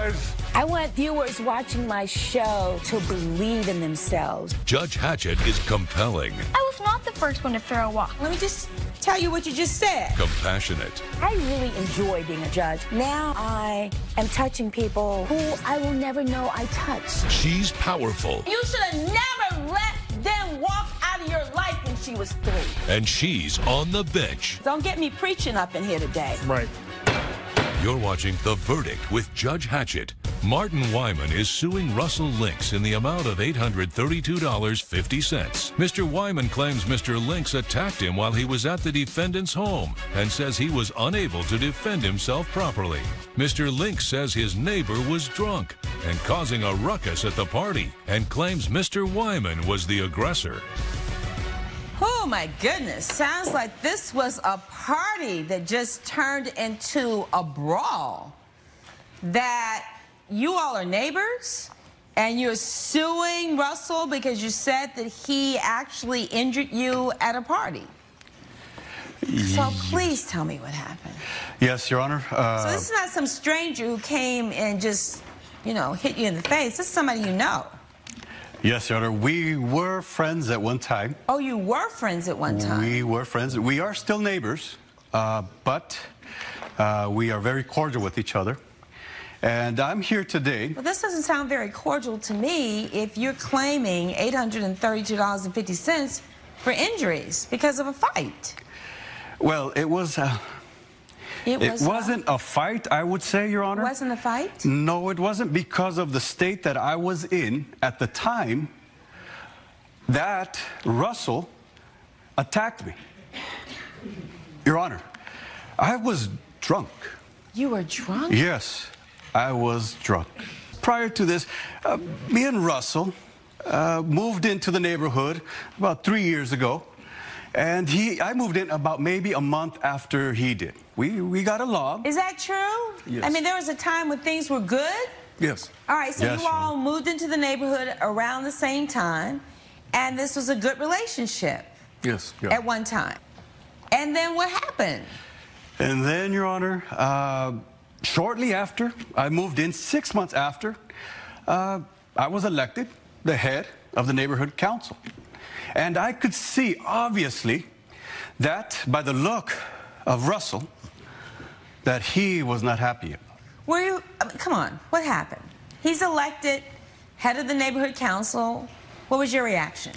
guys. I want viewers watching my show to believe in themselves. Judge Hatchett is compelling. I was not the first one to throw a walk. Let me just tell you what you just said. Compassionate. I really enjoy being a judge. Now I am touching people who I will never know I touched. She's powerful. You should have never let them walk out of your life when she was 3. And she's on the bench. Don't get me preaching up in here today. Right. You're watching The Verdict with Judge Hatchett. Martin Wyman is suing Russell Links in the amount of $832.50. Mr. Wyman claims Mr. Links attacked him while he was at the defendant's home and says he was unable to defend himself properly. Mr. Links says his neighbor was drunk and causing a ruckus at the party and claims Mr. Wyman was the aggressor. Oh my goodness, sounds like this was a party that just turned into a brawl. That you all are neighbors and you're suing Russell because you said that he actually injured you at a party. So please tell me what happened. Yes, Your Honor. So this is not some stranger who came and just, hit you in the face. This is somebody you know. Yes, Your Honor. We were friends at one time. Oh, you were friends at one time? We were friends. We are still neighbors, but we are very cordial with each other. And I'm here today. Well, this doesn't sound very cordial to me if you're claiming $832.50 for injuries because of a fight. Well, it wasn't a fight, I would say, Your Honor. It wasn't a fight? No, it wasn't, because of the state that I was in at the time that Russell attacked me. Your Honor, I was drunk. You were drunk? Yes, I was drunk. Prior to this, me and Russell moved into the neighborhood about 3 years ago. And I moved in about maybe a month after he did. We got along. Is that true? Yes. I mean, there was a time when things were good? Yes. All right, so yes, you all moved into the neighborhood around the same time, and this was a good relationship. Yes. Yeah. At one time. And then what happened? And then, Your Honor, shortly after, I moved in, 6 months after, I was elected the head of the neighborhood council. And I could see, obviously, that by the look of Russell, that he was not happy. Were you, come on, what happened? He's elected head of the neighborhood council. What was your reaction?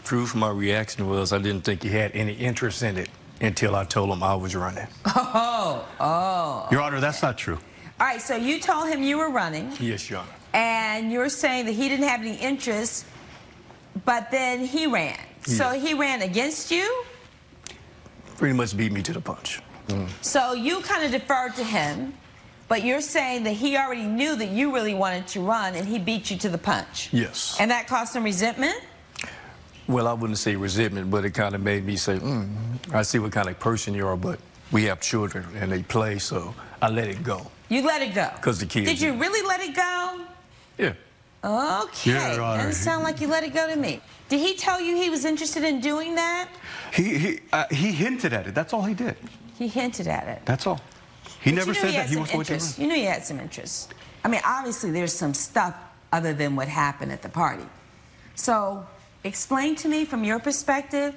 Truth, my reaction was I didn't think he had any interest in it until I told him I was running. Oh. Your Honor, that's not true. All right, so you told him you were running. Yes, Your Honor. And you're saying that he didn't have any interest, but then he ran. Yeah. So he ran against you? Pretty much beat me to the punch. So you kind of deferred to him, but you're saying that he already knew that you really wanted to run and he beat you to the punch? Yes. And that caused some resentment? Well, I wouldn't say resentment, but it kind of made me say, I see what kind of person you are, but we have children and they play, so I let it go. You let it go? Because the kids. Did you really let it go? Yeah. Okay. Yeah, Your Honor. Doesn't sound like you let it go to me. Did he tell you he was interested in doing that? He hinted at it. That's all he did. He hinted at it. That's all. He But never you knew said he that had he some was going to run. interest. You knew he had some interest. I mean, obviously there's some stuff other than what happened at the party. So explain to me from your perspective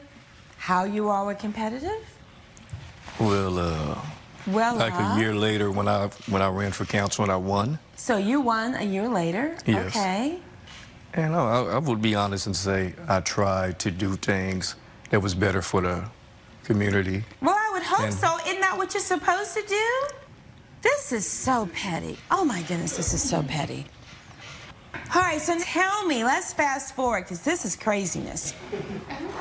how you all were competitive. Well, like a year later when I ran for council and I won. So you won a year later? Yes. Okay. And I would be honest and say I tried to do things that was better for the community. Well, I would hope so. Isn't that what you're supposed to do? This is so petty. Oh my goodness, this is so petty. All right, so tell me, let's fast forward, because this is craziness.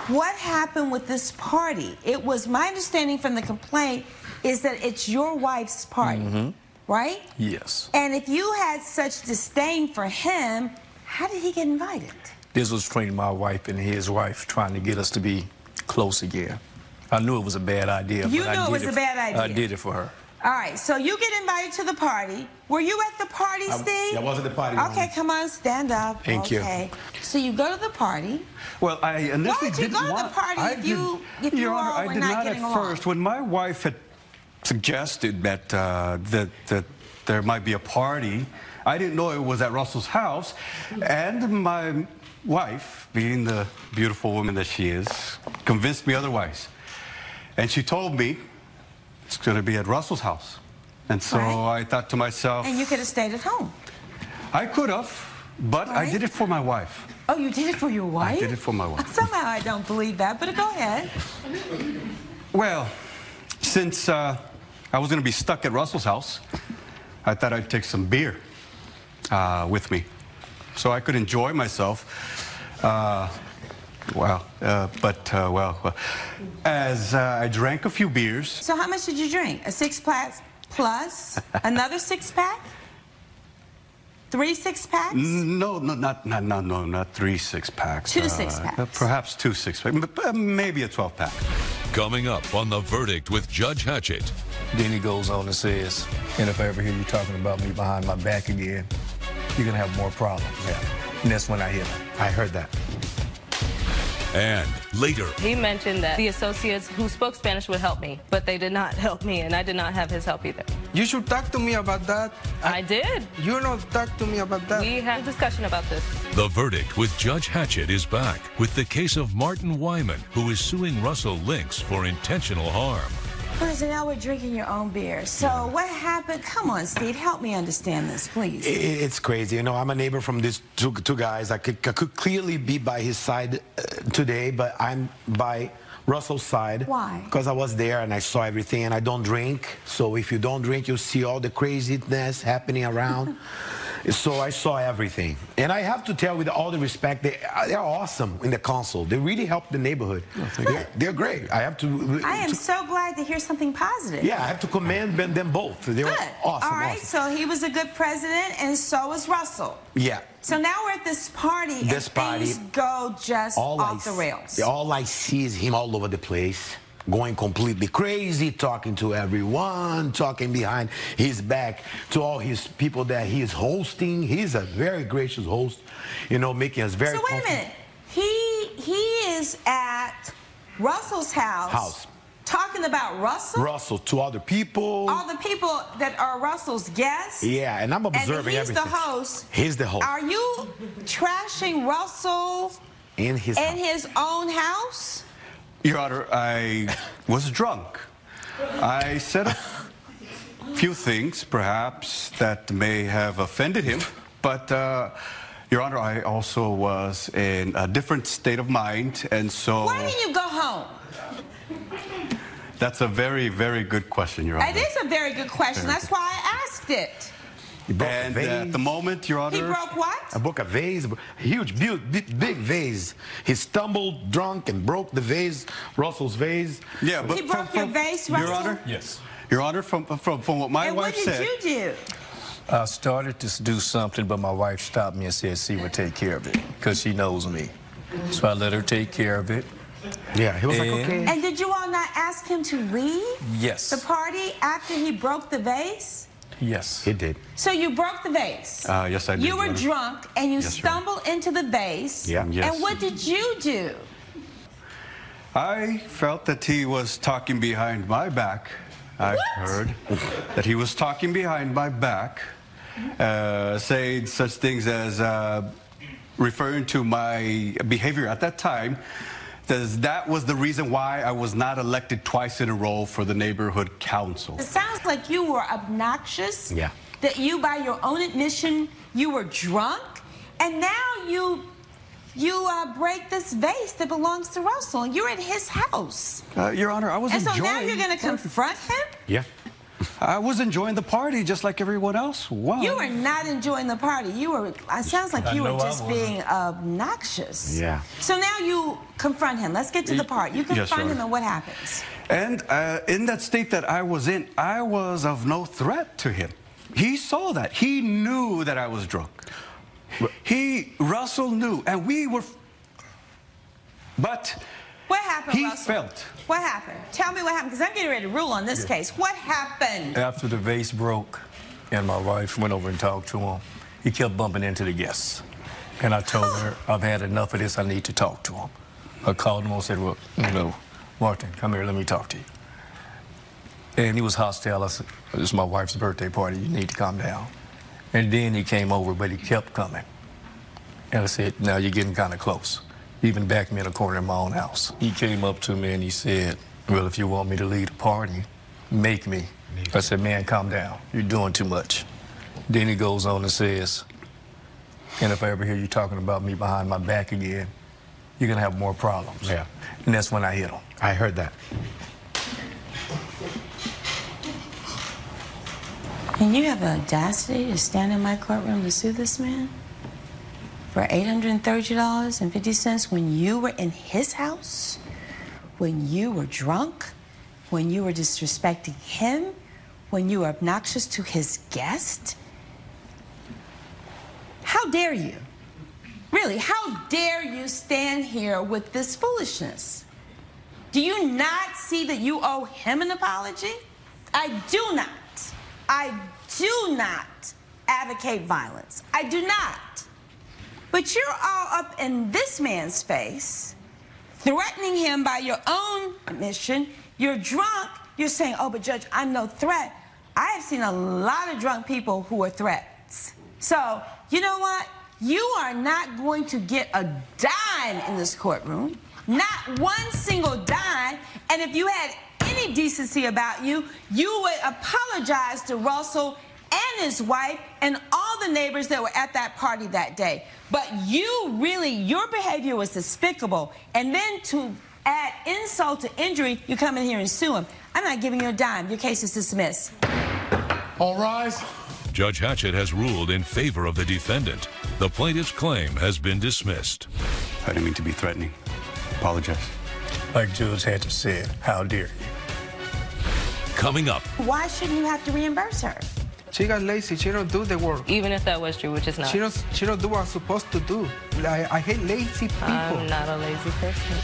What happened with this party? It was my understanding from the complaint is that it's your wife's party, right? Yes. And if you had such disdain for him, how did he get invited? This was between my wife and his wife trying to get us to be close again. I knew it was a bad idea. You but knew it was a bad idea. I did it for her. All right, so you get invited to the party. Were you at the party, Steve? I was at the party. Okay, come on, stand up. Thank you. Okay. So you go to the party. Well, I initially Why would you didn't go to want... the party if you Your Honor, all I were did not not getting at along? first. When my wife had suggested that, that there might be a party. I didn't know it was at Russell's house, and my wife, being the beautiful woman that she is, convinced me otherwise. And she told me it's going to be at Russell's house. And so I thought to myself... And you could have stayed at home. I could have, but I did it for my wife. Oh, you did it for your wife? I did it for my wife. Somehow I don't believe that, but go ahead. Well, since I was going to be stuck at Russell's house, I thought I'd take some beer with me so I could enjoy myself. As I drank a few beers. So how much did you drink? A six-pack plus another six-pack? 3 6-packs? No, not 3 6-packs. 2 6-packs. Perhaps 2 6-packs, maybe a 12-pack. Coming up on The Verdict with Judge Hatchett. Then he goes on and says, and if I ever hear you talking about me behind my back again, you're going to have more problems. Yeah. And that's when I hit him. I heard that. And later, he mentioned that the associates who spoke Spanish would help me, but they did not help me, and I did not have his help either. You should talk to me about that. I did. You don't talk to me about that. We had a discussion about this. The Verdict with Judge Hatchett is back with the case of Martin Wyman, who is suing Russell Lynx for intentional harm. So now we're drinking your own beer. So what happened? Come on, Steve, help me understand this, please. It's crazy. You know, I'm a neighbor from these two guys. I could clearly be by his side today, but I'm by Russell's side. Why? Because I was there and I saw everything, and I don't drink. So if you don't drink, you see all the craziness happening around. So I saw everything. And I have to tell, with all the respect, they're awesome in the council. They really help the neighborhood. They're great. I am so glad to hear something positive. Yeah, I have to commend them both. They were awesome. All right, so he was a good president, and so was Russell. Yeah. So now we're at this party, and things go just off the rails. All I see is him all over the place, going completely crazy, talking to everyone, talking behind his back to all his people that he is hosting. He's a very gracious host, you know, making us very comfortable. So wait a minute. He is at Russell's house. Talking about Russell? Russell to other people. All the people that are Russell's guests? Yeah, and I'm observing everything. And he's the host. He's the host. Are you trashing Russell in his own house? Your Honor, I was drunk. I said a few things, perhaps, that may have offended him, but, Your Honor, I also was in a different state of mind, and so... Why didn't you go home? That's a very, very good question, Your Honor. It is a very good question. That's why I asked it. And at the moment, Your Honor... He broke what? I broke a vase, huge, big vase. He stumbled drunk and broke the vase, Russell's vase. Yeah, but he broke your vase, Russell? Your Honor? Yes. Your Honor, from what my wife said... And what did you do? I started to do something, but my wife stopped me and said she would take care of it because she knows me. So I let her take care of it. Yeah, he was like, okay. And did you all not ask him to leave? Yes. The party after he broke the vase? Yes. He did. So you broke the vase? Yes, I did. You were drunk and you stumbled into the vase. Yeah. Yes. And what did you do? I felt that he was talking behind my back. I heard that he was talking behind my back, saying such things as referring to my behavior at that time. That was the reason why I was not elected twice in a row for the neighborhood council. It sounds like you were obnoxious. Yeah. That you, by your own admission, you were drunk, and now you break this vase that belongs to Russell, and you're at his house. Your Honor, I was enjoying... And so now you're going to confront him? Yeah. I was enjoying the party just like everyone else was. You were not enjoying the party. You were, it sounds like you were just being obnoxious. Yeah. So now you confront him. Let's get to the part. You confront him, and what happens? And in that state that I was in, I was of no threat to him. He saw that. He knew that I was drunk. Russell knew, and we were... But... What happened, he Russell? felt. What happened? Tell me what happened, because I'm getting ready to rule on this case. What happened? After the vase broke and my wife went over and talked to him, he kept bumping into the guests. And I told her, I've had enough of this, I need to talk to him. I called him and said, well, you know, Martin, come here, let me talk to you. And he was hostile. I said, this is my wife's birthday party. You need to calm down. And then he came over, but he kept coming. And I said, now you're getting kind of close. He even backed me in a corner in my own house. He came up to me and he said, well, if you want me to lead the party, make me. I said, man, calm down. You're doing too much. Then he goes on and says, and if I ever hear you talking about me behind my back again, you're going to have more problems. Yeah. And that's when I hit him. I heard that. And you have the audacity to stand in my courtroom to sue this man for $830.50 when you were in his house, when you were drunk, when you were disrespecting him, when you were obnoxious to his guest? How dare you? Really, how dare you stand here with this foolishness? Do you not see that you owe him an apology? I do not. I do not advocate violence. I do not. But you're all up in this man's face, threatening him by your own admission. You're drunk. You're saying, oh, but Judge, I'm no threat. I have seen a lot of drunk people who are threats. So, you know what? You are not going to get a dime in this courtroom, not one single dime. And if you had any decency about you, you would apologize to Russell and his wife and all the neighbors that were at that party that day. But you really, your behavior was despicable. And then to add insult to injury, you come in here and sue him. I'm not giving you a dime. Your case is dismissed. All rise. Judge Hatchett has ruled in favor of the defendant. The plaintiff's claim has been dismissed. I didn't mean to be threatening. Apologize. Like Judge Hatchett said, how dare you? Coming up. Why shouldn't you have to reimburse her? She got lazy. She don't do the work. Even if that was true, which is not. She don't do what I'm supposed to do. I hate lazy people. I'm not a lazy person.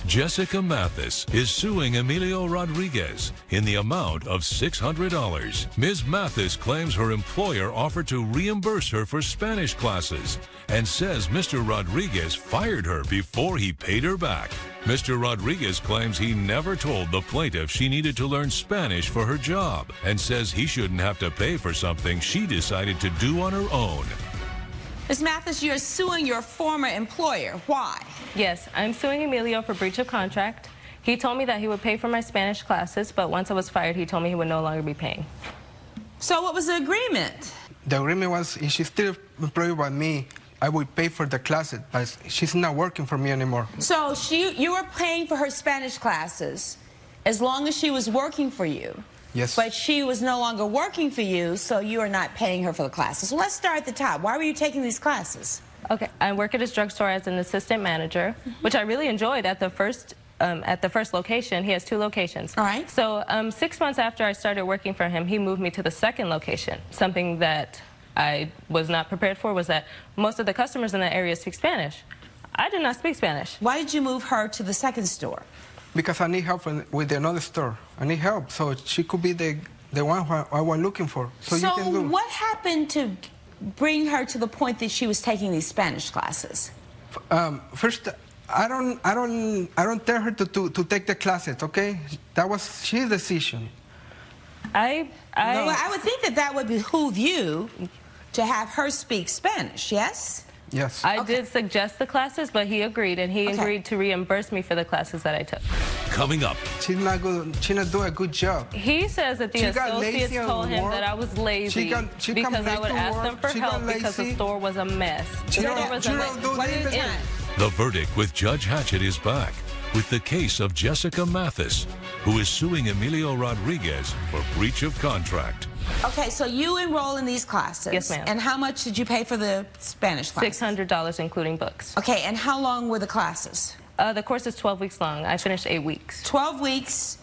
Jessica Mathis is suing Emilio Rodriguez in the amount of $600. Ms. Mathis claims her employer offered to reimburse her for Spanish classes and says Mr. Rodriguez fired her before he paid her back. Mr. Rodriguez claims he never told the plaintiff she needed to learn Spanish for her job and says he shouldn't have to pay for something she decided to do on her own. Ms. Mathis, you're suing your former employer. Why? Yes, I'm suing Emilio for breach of contract. He told me that he would pay for my Spanish classes, but once I was fired, he told me he would no longer be paying. So what was the agreement? The agreement was if she's still employed by me, I would pay for the classes, but she's not working for me anymore. So you were paying for her Spanish classes as long as she was working for you. Yes. But she was no longer working for you, so you are not paying her for the classes. So let's start at the top. Why were you taking these classes? Okay, I work at his drugstore as an assistant manager, which I really enjoyed at the first location. He has 2 locations. All right. So 6 months after I started working for him, he moved me to the second location. Something that I was not prepared for was that most of the customers in that area speak Spanish. I do not speak Spanish. Why did you move her to the second store? Because I need help with another store. I need help, so she could be the one I was looking for. So you can do. What happened to bring her to the point that she was taking these Spanish classes? First, I don't tell her to take the classes. Okay, that was she's decision. I would think that would behoove you to have her speak Spanish. Yes. Yes. I did suggest the classes, but he agreed, and he agreed to reimburse me for the classes that I took. Coming up. She's not good. She's not doing a good job. He says that the associates told him that I was lazy because I would ask them for help because the store was a mess. The verdict with Judge Hatchett is back with the case of Jessica Mathis, who is suing Emilio Rodriguez for breach of contract. Okay, so you enroll in these classes. Yes, ma'am. And how much did you pay for the Spanish classes? $600, including books. Okay, and how long were the classes? The course is 12 weeks long. I finished 8 weeks. 12 weeks.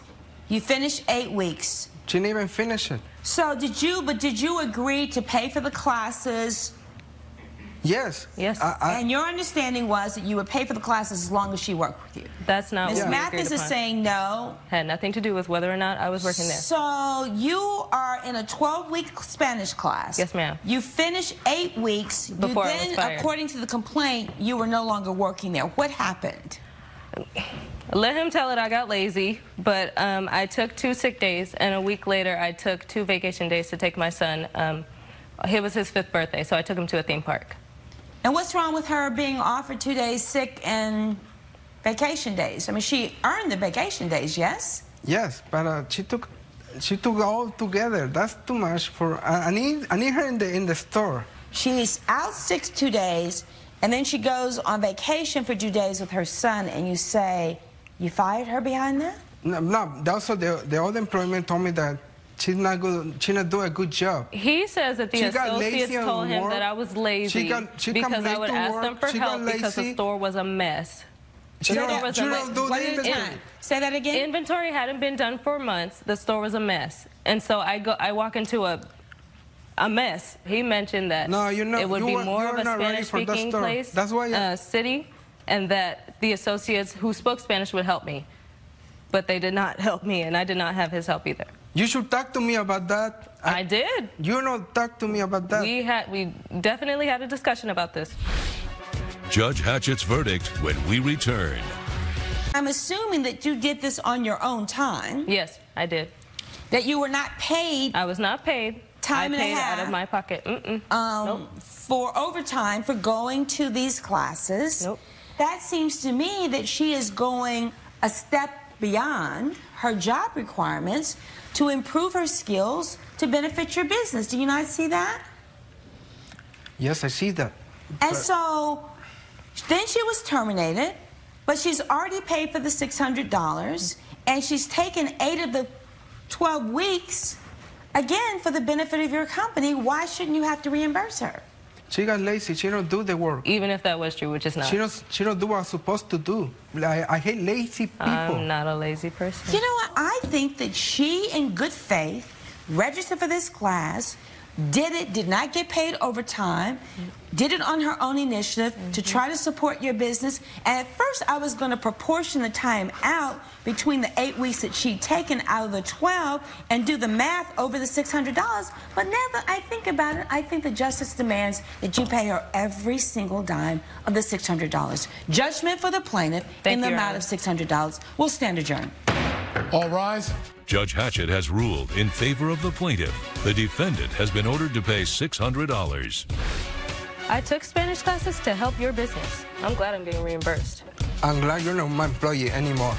You finished 8 weeks. She didn't even finish it. So did you agree to pay for the classes? Yes. Yes. And your understanding was that you would pay for the classes as long as she worked with you. That's not what we agreed upon. Ms. Mathis is saying no. Had nothing to do with whether or not I was working there. So you are in a 12-week Spanish class. Yes, ma'am. You finish 8 weeks. Before I was fired. According to the complaint, you were no longer working there. What happened? Let him tell it I got lazy, but I took 2 sick days, and a week later I took 2 vacation days to take my son. It was his 5th birthday, so I took him to a theme park. And what's wrong with her being offered 2 days sick and vacation days? I mean, she earned the vacation days, yes? Yes, but she took all together. That's too much for. I need her in the store. She's out sick 2 days, and then she goes on vacation for 2 days with her son, and you say you fired her behind that? No. Also, the old employment told me that she's not good. She's not doing a good job. He says that the associates told him that I was lazy because I would ask them for help because the store was a mess. She don't do the inventory. Say that again. Inventory hadn't been done for months. The store was a mess, and so I walk into a mess. He mentioned that it would be more of a Spanish-speaking place, that's why city, and that the associates who spoke Spanish would help me, but they did not help me, and I did not have his help either. You should talk to me about that. I did. You know, talk to me about that. We definitely had a discussion about this. Judge Hatchett's verdict when we return. I'm assuming that you did this on your own time. Yes, I did. That you were not paid. I was not paid. Time and a half. I paid out of my pocket. Nope. For overtime for going to these classes. Nope. That seems to me that she is going a step beyond her job requirements to improve her skills to benefit your business. Do you not see that? Yes, I see that. And so then she was terminated, but she's already paid for the $600, and she's taken 8 of the 12 weeks, again, for the benefit of your company. Why shouldn't you have to reimburse her? She got lazy. She don't do the work. Even if that was true, which is not. She don't do what I'm supposed to do. I hate lazy people. I'm not a lazy person. You know what? I think that she, in good faith, registered for this class, did not get paid overtime, did it on her own initiative to try to support your business. And at first I was going to proportion the time out between the 8 weeks that she'd taken out of the 12 and do the math over the $600. But now that I think about it, I think the justice demands that you pay her every single dime of the $600. Judgment for the plaintiff in the amount of $600. We'll stand adjourned. All rise. Judge Hatchett has ruled in favor of the plaintiff. The defendant has been ordered to pay $600. I took Spanish classes to help your business. I'm glad I'm getting reimbursed. I'm glad you're not my employee anymore.